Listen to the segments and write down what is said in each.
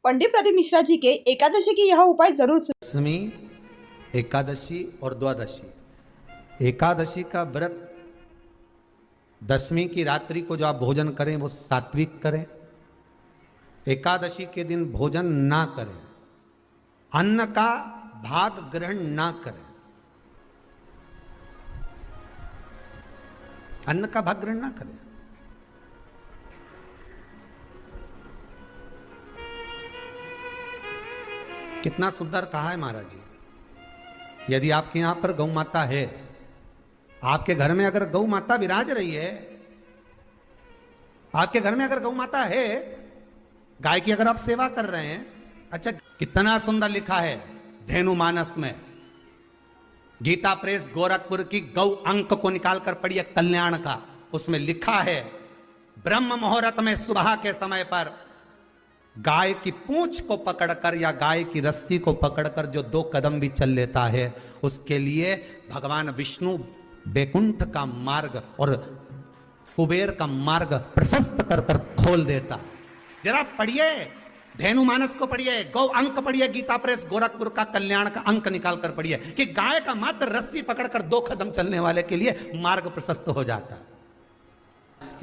पंडित प्रदीप मिश्रा जी के एकादशी की यह उपाय जरूर दशमी, एकादशी और द्वादशी। एकादशी का व्रत, दशमी की रात्रि को जो आप भोजन करें वो सात्विक करें। एकादशी के दिन भोजन ना करें, अन्न का भाग ग्रहण ना करें, अन्न का भाग ग्रहण ना करें। कितना सुंदर कहा है महाराज जी। यदि आपके यहां पर गौ माता है, आपके घर में अगर गौ माता विराज रही है, आपके घर में अगर गौ माता है, गाय की अगर आप सेवा कर रहे हैं, अच्छा कितना सुंदर लिखा है धेनु मानस में। गीता प्रेस गोरखपुर की गौ अंक को निकालकर पढ़िए कल्याण का, उसमें लिखा है ब्रह्म मुहूर्त में सुबह के समय पर गाय की पूंछ को पकड़कर या गाय की रस्सी को पकड़कर जो 2 कदम भी चल लेता है, उसके लिए भगवान विष्णु बैकुंठ का मार्ग और कुबेर का मार्ग प्रशस्त कर कर खोल देता। जरा पढ़िए धेनु मानस को, पढ़िए गौ अंक, पढ़िए गीता प्रेस गोरखपुर का कल्याण का अंक निकाल कर पढ़िए कि गाय का मात्र रस्सी पकड़कर 2 कदम चलने वाले के लिए मार्ग प्रशस्त हो जाता।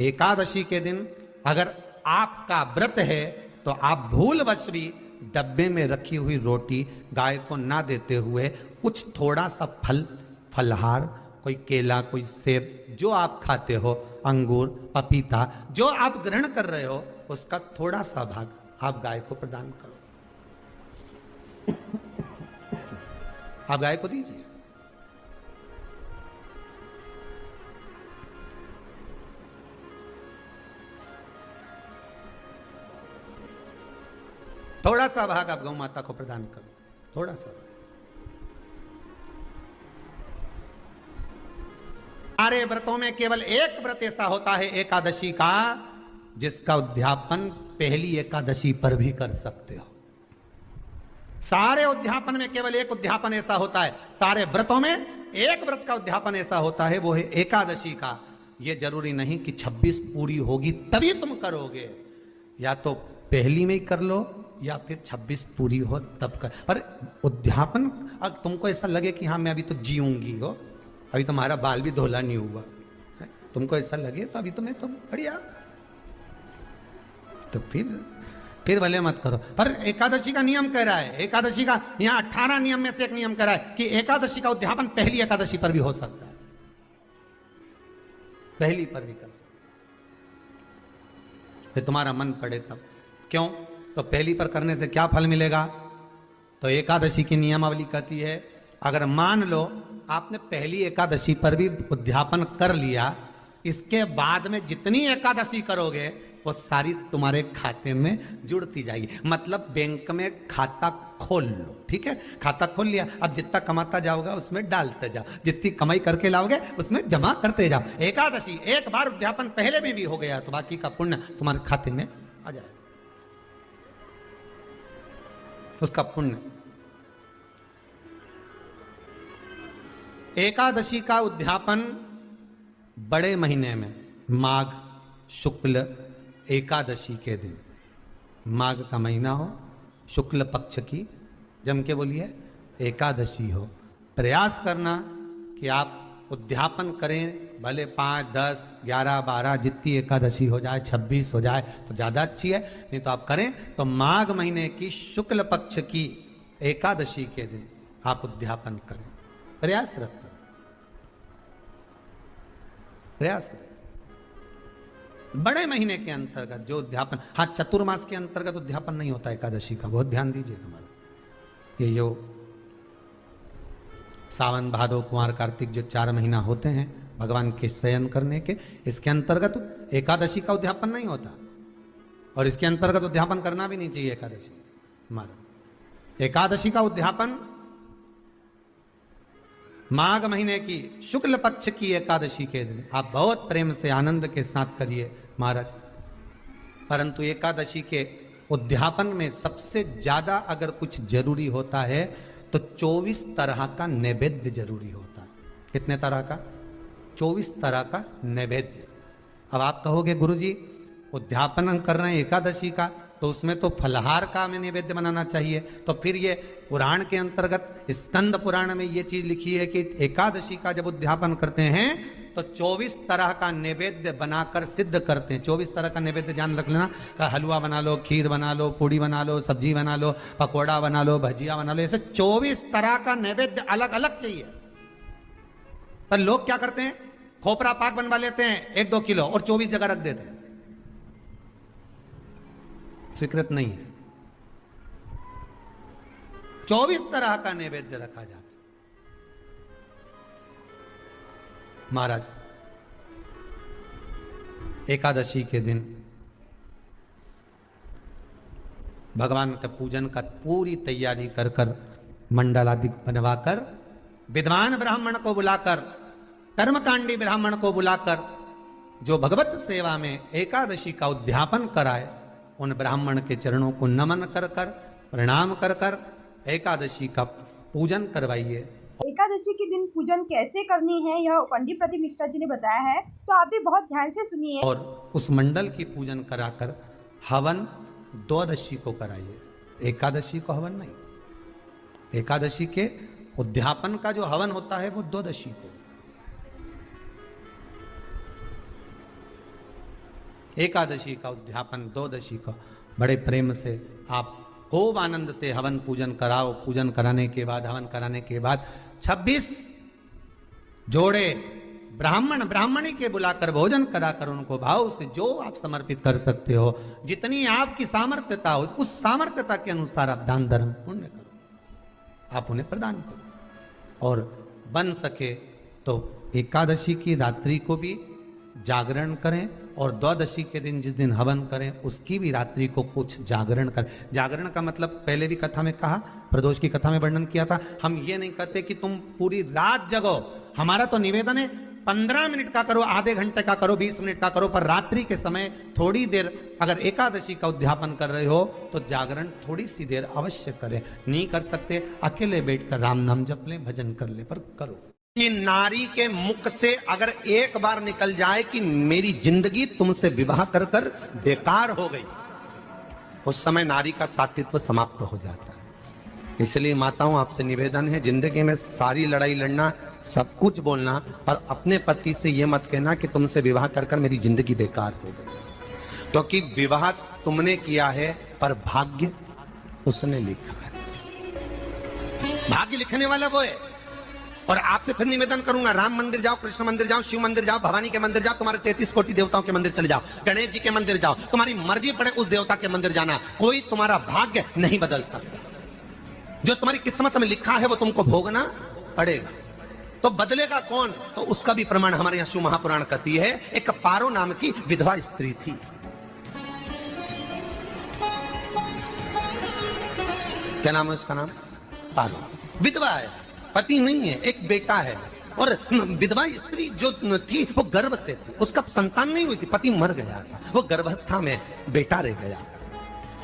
एकादशी के दिन अगर आपका व्रत है तो आप भूलवश भी डब्बे में रखी हुई रोटी गाय को ना देते हुए कुछ थोड़ा सा फल, फलहार, कोई केला, कोई सेब, जो आप खाते हो, अंगूर, पपीता, जो आप ग्रहण कर रहे हो, उसका थोड़ा सा भाग आप गाय को प्रदान करो। आप गाय को दीजिए। थोड़ा सा भाग आप गौ माता को प्रदान करो, थोड़ा सा। सारे व्रतों में केवल एक व्रत ऐसा होता है एकादशी का, जिसका उद्यापन पहली एकादशी पर भी कर सकते हो। सारे उद्यापन में केवल एक उद्यापन ऐसा होता है, सारे व्रतों में एक व्रत का उद्यापन ऐसा होता है, वो है एकादशी का। यह जरूरी नहीं कि 26 पूरी होगी तभी तुम करोगे, या तो पहली में ही कर लो या फिर 26 पूरी हो तब कर। पर उद्यापन, अगर तुमको ऐसा लगे कि हाँ मैं अभी तो जीऊंगी हो, अभी तुम्हारा बाल भी धोला नहीं हुआ, तुमको ऐसा लगे तो अभी तुम्हें तो बढ़िया, तो फिर भले मत करो। पर एकादशी का नियम कह रहा है, एकादशी का यहां 18 नियम में से एक नियम कह रहा है कि एकादशी का उद्यापन पहली एकादशी पर भी हो सकता है, पहली पर भी कर सकते, फिर तुम्हारा मन पड़े तब। क्यों? तो पहली पर करने से क्या फल मिलेगा? तो एकादशी की नियमावली कहती है, अगर मान लो आपने पहली एकादशी पर भी उद्यापन कर लिया, इसके बाद में जितनी एकादशी करोगे वो सारी तुम्हारे खाते में जुड़ती जाएगी। मतलब बैंक में खाता खोल लो, ठीक है, खाता खोल लिया, अब जितना कमाता जाओगा उसमें डालते जाओ, जितनी कमाई करके लाओगे उसमें जमा करते जाओ। एकादशी एक बार उद्यापन पहले में भी हो गया तो बाकी का पुण्य तुम्हारे खाते में आ जाएगा, उसका पुण्य। एकादशी का उद्यापन बड़े महीने में माघ शुक्ल एकादशी के दिन, माघ का महीना हो, शुक्ल पक्ष की, जम के बोलिए, एकादशी हो, प्रयास करना कि आप उद्यापन करें, भले 5, 10, 11, 12 जितनी एकादशी हो जाए, 26 हो जाए तो ज़्यादा अच्छी है, नहीं तो आप करें तो माघ महीने की शुक्ल पक्ष की एकादशी के दिन आप उद्यापन करें, प्रयासरत करें, प्रयास। बड़े महीने के अंतर्गत जो उद्यापन, हाँ चतुर्मास के अंतर्गत उद्यापन नहीं होता एकादशी का, बहुत ध्यान दीजिए हमारा। ये जो सावन भादो कुंवर कार्तिक जो 4 महीना होते हैं भगवान के शयन करने के, इसके अंतर्गत एकादशी का उद्यापन नहीं होता, और इसके अंतर्गत उद्यापन करना भी नहीं चाहिए एकादशी हमारा। एकादशी का उद्यापन माघ महीने की शुक्ल पक्ष की एकादशी के दिन आप बहुत प्रेम से आनंद के साथ करिए महाराज। परंतु एकादशी के उद्यापन में सबसे ज्यादा अगर कुछ जरूरी होता है तो 24 तरह का नैवेद्य जरूरी होता है। कितने तरह का? 24 तरह का नैवेद्य। अब आप कहोगे गुरुजी उद्यापन हम कर रहे हैं एकादशी का, तो उसमें तो फलहार का हमें नैवेद्य बनाना चाहिए। तो फिर ये पुराण के अंतर्गत स्कंद पुराण में ये चीज लिखी है कि एकादशी का जब उद्यापन करते हैं तो 24 तरह का नैवेद्य बनाकर सिद्ध करते हैं। 24 तरह का नैवेद्य जान रख लेना, का हलवा बना लो, खीर बना लो, पूड़ी बना लो, सब्जी बना लो, पकौड़ा बना लो, भजिया बना लो, ऐसे 24 तरह का नैवेद्य अलग अलग चाहिए। पर लोग क्या करते हैं, खोपरा पाक बनवा लेते हैं 1-2 किलो और 24 जगह रख देते हैं। स्वीकृत नहीं है। 24 तरह का नैवेद्य रखा जाता है। महाराज एकादशी के दिन भगवान का पूजन का पूरी तैयारी कर कर मंडल आदि बनवाकर विद्वान ब्राह्मण को बुलाकर, कर्मकांडी ब्राह्मण को बुलाकर जो भगवत सेवा में एकादशी का उद्यापन कराए, उन ब्राह्मण के चरणों को नमन कर कर, प्रणाम कर कर एकादशी का पूजन करवाइए। एकादशी के दिन पूजन कैसे करनी है यह पंडित प्रदीप मिश्रा जी ने बताया है, तो आप भी बहुत ध्यान से सुनिए। और उस मंडल की पूजन कराकर हवन द्वादशी को कराइए, एकादशी को हवन नहीं। एकादशी के उद्यापन का जो हवन होता है वो द्वादशी को। एकादशी का उद्यापन द्वादशी को बड़े प्रेम से आप खूब आनंद से हवन पूजन कराओ। पूजन कराने के बाद, हवन कराने के बाद 26 जोड़े ब्राह्मण ब्राह्मणी के बुलाकर भोजन कराकर उनको भाव से जो आप समर्पित कर सकते हो, जितनी आपकी सामर्थ्यता हो, उस सामर्थ्यता के अनुसार आप दान धर्म पुण्य करो, आप उन्हें प्रदान करो। और बन सके तो एकादशी की रात्रि को भी जागरण करें और द्वादशी के दिन जिस दिन हवन करें उसकी भी रात्रि को कुछ जागरण करें। जागरण का मतलब पहले भी कथा में कहा, प्रदोष की कथा में वर्णन किया था। हम ये नहीं कहते कि तुम पूरी रात जगो, हमारा तो निवेदन है 15 मिनट का करो, आधे घंटे का करो, 20 मिनट का करो, पर रात्रि के समय थोड़ी देर अगर एकादशी का उद्यापन कर रहे हो तो जागरण थोड़ी सी देर अवश्य करें। नहीं कर सकते अकेले बैठकर राम नाम जप लें, भजन कर ले, पर करो। कि नारी के मुख से अगर एक बार निकल जाए कि मेरी जिंदगी तुमसे विवाह कर कर बेकार हो गई, उस समय नारी का साथित्व समाप्त हो जाता है। इसलिए माताओं आपसे निवेदन है, जिंदगी में सारी लड़ाई लड़ना, सब कुछ बोलना, पर अपने पति से यह मत कहना कि तुमसे विवाह कर कर मेरी जिंदगी बेकार हो गई, क्योंकि विवाह तुमने किया है पर भाग्य उसने लिखा है। भाग्य लिखने वाला वो है। और आपसे फिर निवेदन करूंगा, राम मंदिर जाओ, कृष्ण मंदिर जाओ, शिव मंदिर जाओ, भवानी के मंदिर जाओ, तुम्हारे 33 कोटि देवताओं के मंदिर चले जाओ, गणेश जी के मंदिर जाओ, तुम्हारी मर्जी पड़े उस देवता के मंदिर जाना, कोई तुम्हारा भाग्य नहीं बदल सकता। जो तुम्हारी किस्मत में लिखा है वो तुमको भोगना पड़ेगा। तो बदलेगा कौन? तो उसका भी प्रमाण हमारे यहां शिव महापुराण कहती है। एक पारो नाम की विधवा स्त्री थी। क्या नाम है उसका? नाम पारो। विधवा है, पति नहीं है, एक बेटा है। और विधवा स्त्री जो थी वो गर्भ से थी, उसका संतान नहीं हुई थी, पति मर गया था, वो गर्भावस्था में बेटा रह गया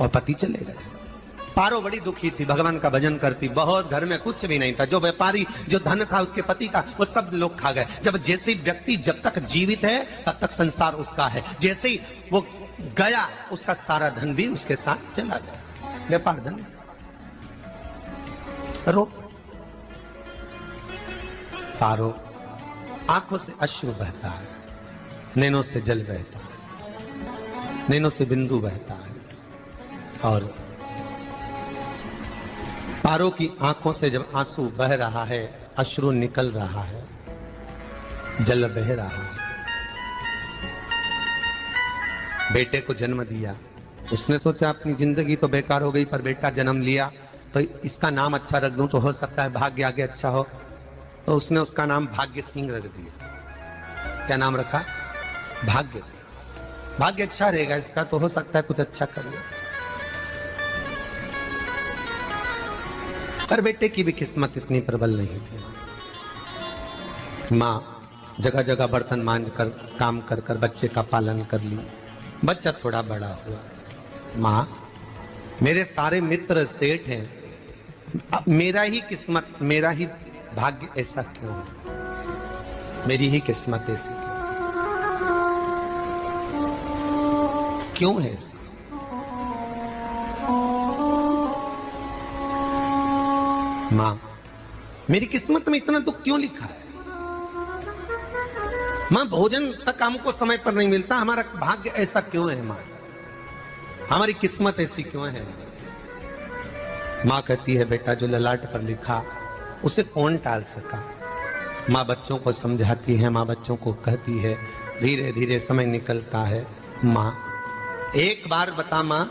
और पति चले गए। पारो बड़ी दुखी थी, भगवान का भजन करती बहुत, घर में कुछ भी नहीं था, जो व्यापारी जो धन था उसके पति का वो सब लोग खा गए। जब जैसे व्यक्ति जब तक जीवित है तब तक संसार उसका है, जैसे ही वो गया उसका सारा धन भी उसके साथ चला गया, व्यापार धन रो। पारो आंखों से अश्रु बहता है, नैनों से जल बहता है, नैनों से बिंदु बहता है, और पारो की आंखों से जब आंसू बह रहा है, अश्रु निकल रहा है, जल बह रहा है। बेटे को जन्म दिया, उसने सोचा अपनी जिंदगी तो बेकार हो गई, पर बेटा जन्म लिया तो इसका नाम अच्छा रख दूं तो हो सकता है भाग्य आगे अच्छा हो। तो उसने उसका नाम भाग्य सिंह रख दिया। क्या नाम रखा? भाग्य सिंह। भाग्य अच्छा रहेगा इसका, तो हो सकता है कुछ अच्छा कर ले। पर बेटे की भी किस्मत इतनी प्रबल नहीं थी। माँ जगह जगह बर्तन मांझ कर, काम कर कर बच्चे का पालन कर ली। बच्चा थोड़ा बड़ा हुआ, माँ मेरे सारे मित्र सेठ हैं, अब मेरा ही किस्मत, मेरा ही भाग्य ऐसा क्यों है? मेरी ही किस्मत ऐसी क्यों है? ऐसा माँ, मेरी किस्मत में इतना दुख क्यों लिखा है? माँ, भोजन तक हमको समय पर नहीं मिलता, हमारा भाग्य ऐसा क्यों है? माँ, हमारी किस्मत ऐसी क्यों है? माँ कहती है, बेटा जो ललाट पर लिखा उसे कौन टाल सका। माँ बच्चों को समझाती है, माँ बच्चों को कहती है, धीरे धीरे समय निकलता है। माँ एक बार बता माँ,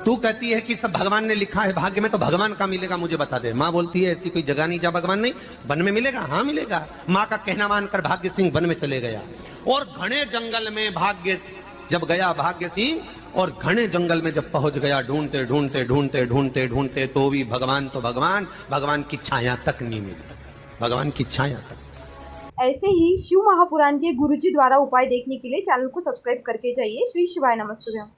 तू कहती है कि सब भगवान ने लिखा है भाग्य में, तो भगवान का मिलेगा मुझे बता दे। माँ बोलती है, ऐसी कोई जगह नहीं जहाँ भगवान नहीं, वन में मिलेगा। हाँ मिलेगा। माँ का कहना मानकर भाग्य सिंह वन में चले गया और घने जंगल में भाग्य जब गया भाग्य सिंह, और घने जंगल में जब पहुंच गया, ढूंढते ढूंढते ढूंढते ढूंढते ढूंढते तो भी भगवान तो भगवान की छाया तक नहीं मिली, भगवान की छाया तक। ऐसे ही शिव महापुराण के गुरुजी द्वारा उपाय देखने के लिए चैनल को सब्सक्राइब करके जाइए। श्री शिवाय नमस्तुभ्यम।